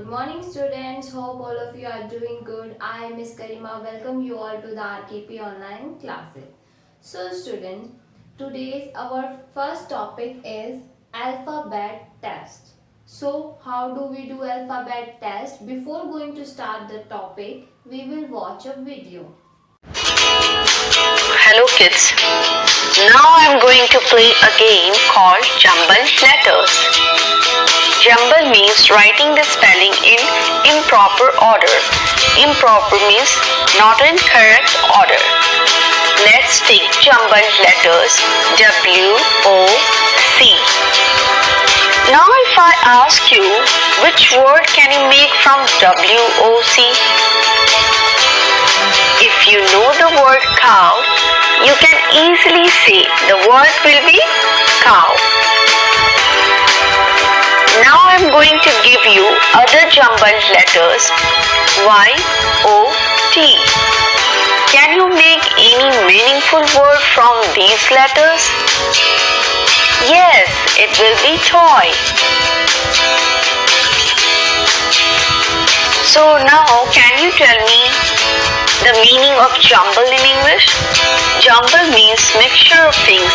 Good morning students. Hope all of you are doing good. I Miss Karima welcome you all to the RKP online classes. So students, today's our first topic is alphabet test. So how do we do alphabet test? Before going to start the topic, we will watch a video. Hello kids. Now I'm going to play a game called Jumbled Letters. Jumble means writing the spelling in improper order. Improper means not in correct order. Let's take jumbled letters W-O-C. Now if I ask you, which word can you make from W-O-C? If you know the word cow, you can easily say the word will be cow. Now I am going to give you other jumbled letters Y-O-T. Can you make any meaningful word from these letters? Yes, it will be toy. So now can you tell me the meaning of jumble in English? Jumble means mixture of things,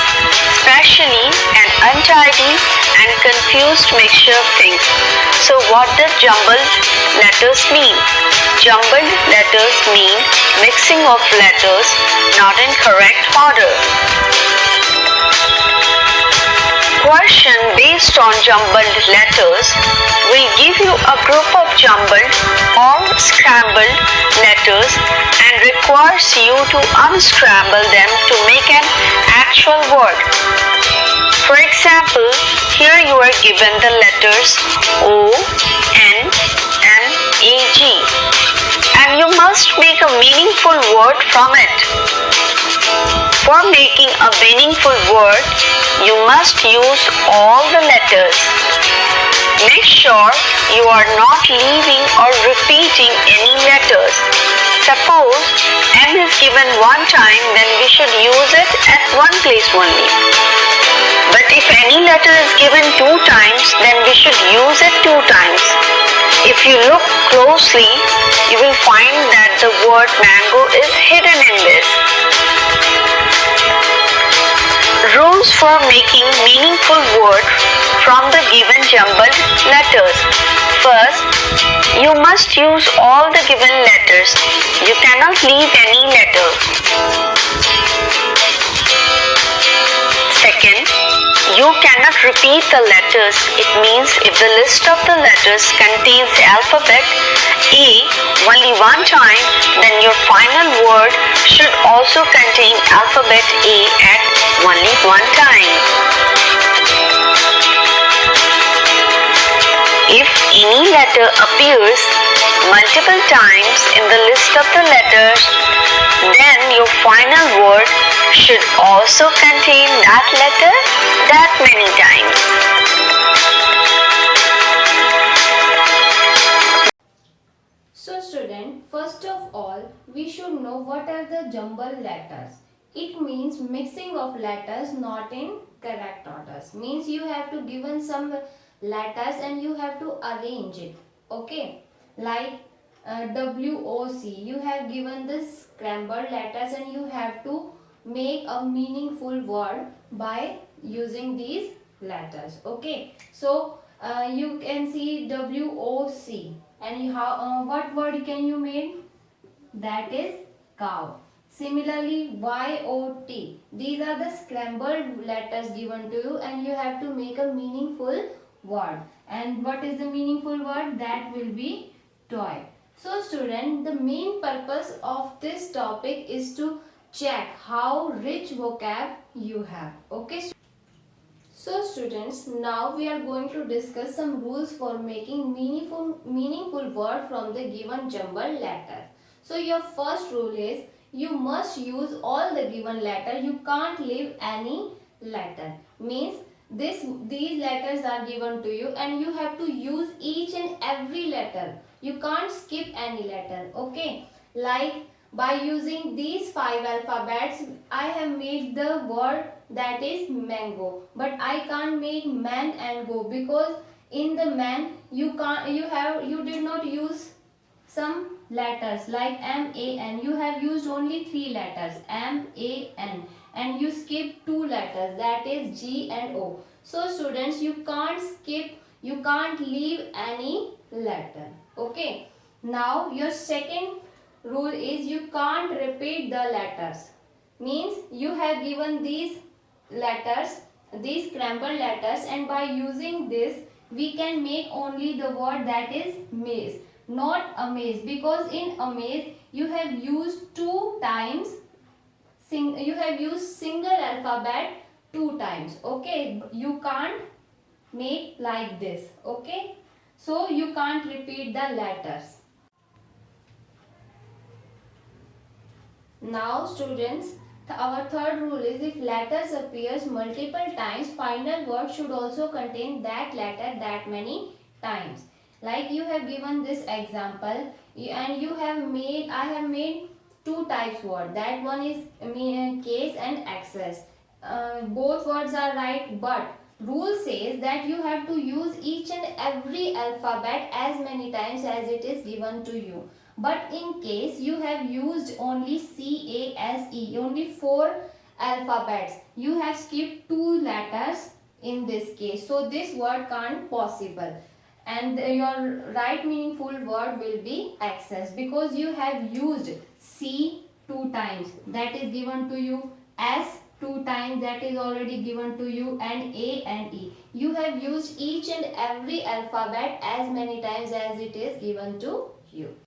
especially an untidy and confused mixture of things. So what does jumbled letters mean? Jumbled letters mean mixing of letters not in correct order. Question based on jumbled letters will give you a group of jumbled or scrambled letters and requires you to unscramble them to make an actual word. For example, here you are given the letters O, N, M, A, G, and you must make a meaningful word from it. For making a meaningful word, you must use all the letters. Make sure you are not leaving or repeating any letters. Suppose M is given one time, then we should use it at one place only. But if any letter is given two times, then we should use it two times. If you look closely, you will find that the word mango is hidden in this. Rules for making meaningful word from the given jumbled letters. First, you must use all the given letters. You cannot leave any letter. Second, you cannot repeat the letters. It means if the list of the letters contains the alphabet A only one time, then your final word should also contain alphabet A at only one time. If any letter appears multiple times in the list of the letters, then your final word should also contain that letter that many times. So student, first of all, we should know what are the jumbled letters. It means mixing of letters not in correct orders. Means you have to given some letters and you have to arrange it. Okay, like WOC, you have given this scrambled letters and you have to make a meaningful word by using these letters. Okay, so you can see WOC and what word can you make? That is cow. Similarly, YOT. These are the scrambled letters given to you and you have to make a meaningful word. And what is the meaningful word? That will be toy. So student, the main purpose of this topic is to check how rich vocab you have. Okay. So students, now we are going to discuss some rules for making meaningful word from the given jumbled letters. So your first rule is you must use all the given letter. You can't leave any letter. Means these letters are given to you and you have to use each and every letter. You can't skip any letter. Okay. Like by using these 5 alphabets, I have made the word that is mango. But I can't make man and go because in the man you did not use some letters like M A N. You have used only 3 letters M A N, and you skip 2 letters, that is G and O. So students, you can't skip, you can't leave any letter. Okay, now your second rule is you can't repeat the letters. Means you have given these letters, these scrambled letters, and by using this we can make only the word that is maze, not amaze, because in amaze you have used 2 times, you have used single alphabet 2 times. Okay, you can't make like this. Okay, so you can't repeat the letters. Now students, our third rule is if letters appears multiple times, final word should also contain that letter that many times. Like you have given this example, and you have made, I have made 2 types word. That one is case and access. Both words are right, but rule says that you have to use each and every alphabet as many times as it is given to you. But in case you have used only CASE, only 4 alphabets. You have skipped 2 letters in this case. So this word can't possible. And your right meaningful word will be access, because you have used C 2 times, that is given to you, S 2 times, that is already given to you, and A and E. You have used each and every alphabet as many times as it is given to you.